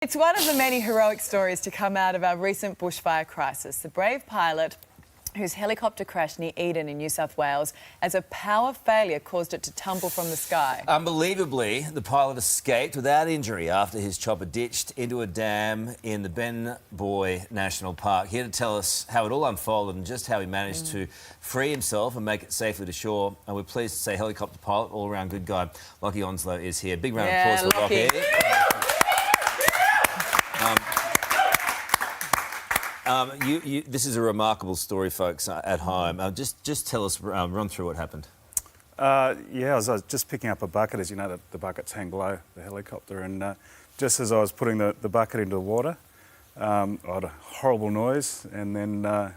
It's one of the many heroic stories to come out of our recent bushfire crisis. The brave pilot whose helicopter crashed near Eden in New South Wales as a power failure caused it to tumble from the sky. Unbelievably, the pilot escaped without injury after his chopper ditched into a dam in the Ben Boy National Park. Here to tell us how it all unfolded and just how he managed to free himself and make it safely to shore. And we're pleased to say helicopter pilot, all-round good guy, Lachie Onslow is here. Big round of applause for Lachie. This is a remarkable story, folks, at home. Just tell us, run through what happened. I was just picking up a bucket. As you know, the buckets hang below the helicopter, and just as I was putting the bucket into the water, I had a horrible noise, and then I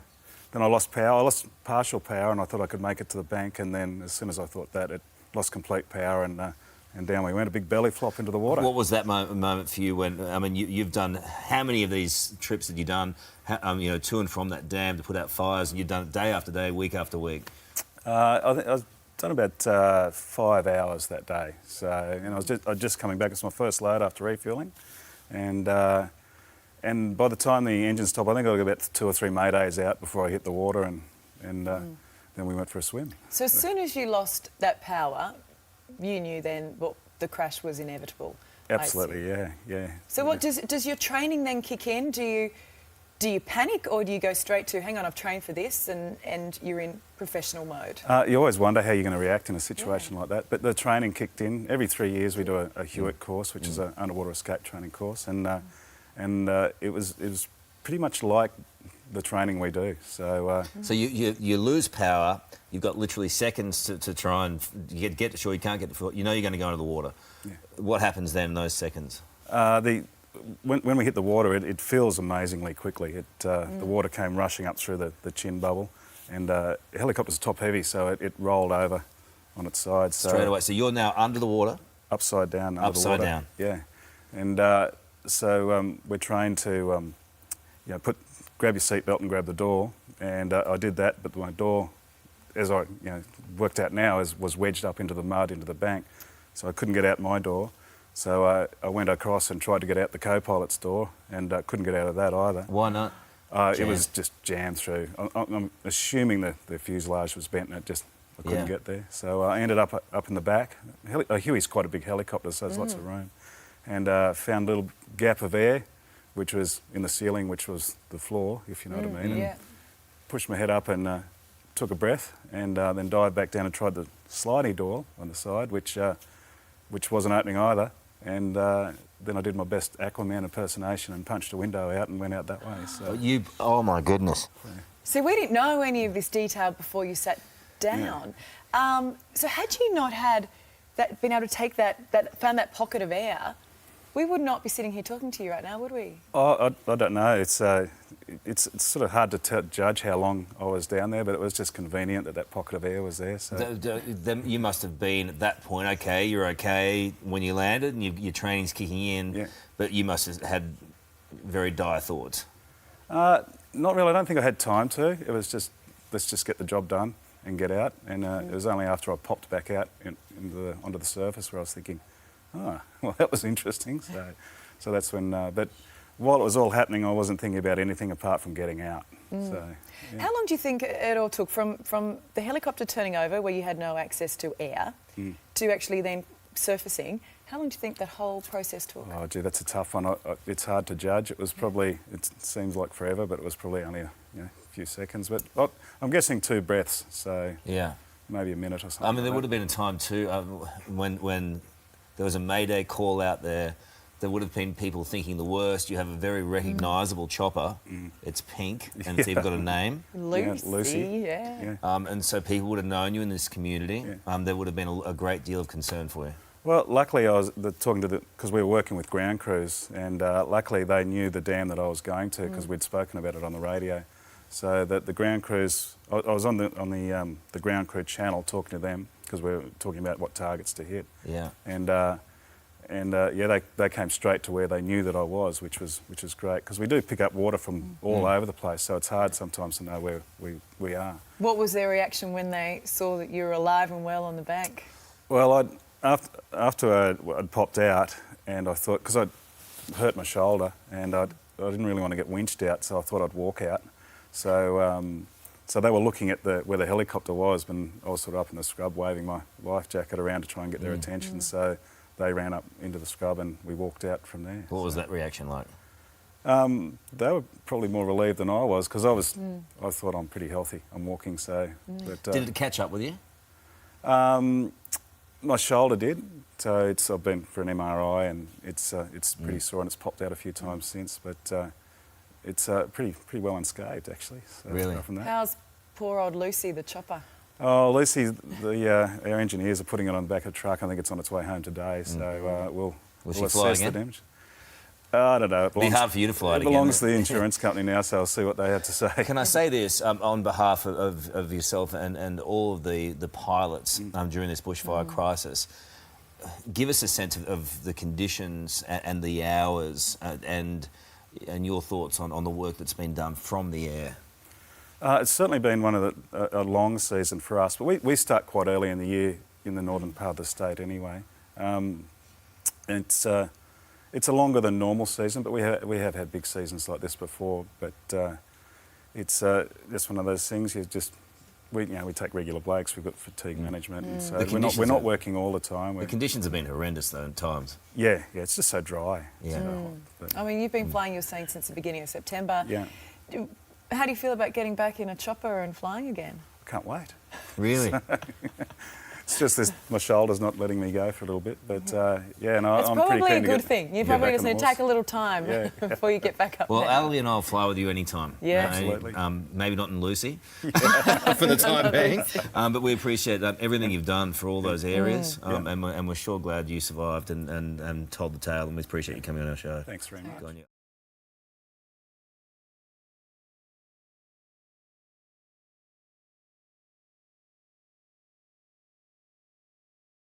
lost power. I lost partial power, and I thought I could make it to the bank, and then as soon as I thought that, it lost complete power, and down we went, a big belly flop into the water. What was that moment for you when, I mean, you've done, how many of these trips had you done, to and from that dam to put out fires, and you've done it day after day, week after week? I think I was done about 5 hours that day. So, I was just coming back. It's my first load after refuelling, and by the time the engine stopped, I think I got about 2 or 3 maydays out before I hit the water, and then we went for a swim. So as soon as you lost that power, you knew then the crash was inevitable. Absolutely, yeah. So what does your training then kick in? Do you panic, or do you go straight to, hang on, I've trained for this, and you're in professional mode? You always wonder how you're going to react in a situation like that, but the training kicked in. Every 3 years we do a Hewitt course, which is an underwater escape training course, and it was pretty much like the training we do. So you lose power. You've got literally seconds to try and get to shore. You can't get to shore. You know you're going to go into the water. Yeah. What happens then in those seconds? When we hit the water, it fills amazingly quickly. The water came rushing up through the chin bubble, and the helicopter's top heavy, so it rolled over on its side. Straight away. So you're now under the water? Upside down. Upside down. Yeah. And so we're trained to grab your seatbelt and grab the door, and I did that, but my door, as I worked out now, was wedged up into the mud, into the bank, so I couldn't get out my door. So I went across and tried to get out the co-pilot's door, and couldn't get out of that either. Why not? It was just jammed through. I'm assuming the fuselage was bent, and I couldn't get there. So I ended up in the back. Huey's quite a big helicopter, so there's lots of room, and found a little gap of air, which was in the ceiling, which was the floor, if you know what I mean. And pushed my head up and took a breath, and then dived back down and tried the sliding door on the side, which wasn't opening either. And then I did my best Aquaman impersonation and punched a window out and went out that way. So oh my goodness. So we didn't know any of this detail before you sat down. Yeah. So had you not been able to take found that pocket of air, we would not be sitting here talking to you right now, would we? I don't know. It's sort of hard to judge how long I was down there, but it was just convenient that pocket of air was there. So you must have been at that point, okay, you're okay when you landed and your training's kicking in, but you must have had very dire thoughts. Not really. I don't think I had time to. It was just, let's just get the job done and get out. And it was only after I popped back out onto the surface where I was thinking, oh, well, that was interesting. So that's when, but while it was all happening, I wasn't thinking about anything apart from getting out. So, yeah. How long do you think it all took from the helicopter turning over, where you had no access to air, to actually then surfacing? How long do you think that whole process took? Oh, gee, that's a tough one. It's hard to judge. It was probably, it seems like forever, but it was probably only a few seconds. But I'm guessing 2 breaths, so maybe a minute or something. I mean, there would have been a time too when there was a Mayday call out there. There would have been people thinking the worst. You have a very recognisable chopper. It's pink, and it's even got a name. Lucy. And so people would have known you in this community. There would have been a great deal of concern for you. Well, luckily I was talking to because we were working with ground crews, and luckily they knew the dam that I was going to because we'd spoken about it on the radio. So that the ground crews, I was on the ground crew channel talking to them because we were talking about what targets to hit. Yeah. And they came straight to where they knew that I was, which was great, because we do pick up water from all over the place, so it's hard sometimes to know where we are. What was their reaction when they saw that you were alive and well on the bank? Well, after I'd popped out, and I thought, because hurt my shoulder, and I didn't really want to get winched out, so I thought I'd walk out. So they were looking at where the helicopter was, and I was sort of up in the scrub waving my life jacket around to try and get their attention. So they ran up into the scrub and we walked out from there. What was that reaction like? They were probably more relieved than I was, because I thought I'm pretty healthy. I'm walking, so. But, Did it catch up with you? my shoulder did. So I've been for an MRI, and it's pretty sore, and it's popped out a few times since. But it's pretty well unscathed actually. So Really? apart from that. How's poor old Lucy, the chopper? Oh, Lucy, our engineers are putting it on the back of the truck. I think it's on its way home today, so we'll she fly assess the again? damage. I don't know. It'd be hard for you to fly it It again. belongs to the insurance company now, so I'll see what they have to say. Can I say this on behalf of yourself and all of the pilots during this bushfire crisis? Give us a sense of the conditions and the hours and your thoughts on the work that's been done from the air. It's certainly been one of a long season for us, but we start quite early in the year in the northern part of the state anyway. It's a longer than normal season, but we have had big seasons like this before. But it's just one of those things. We take regular breaks. We've got fatigue management, and so we're not working all the time. The conditions have been horrendous though at times. Yeah, it's just so dry. Yeah. I mean, you've been flying, you're saying, since the beginning of September. Yeah, How do you feel about getting back in a chopper and flying again? can't wait. Really? It's just my shoulder's not letting me go for a little bit, but It's I'm pretty probably keen a to good get- thing. You get probably back just on the need to horse. take a little time Yeah. before you get back up Well, there. Ali and I'll fly with you anytime. Yeah. Absolutely. Maybe not in Lucy for the time being, but we appreciate everything you've done for all those areas, and we're sure glad you survived and told the tale, and we appreciate you coming on our show. Thanks very much. Good on you.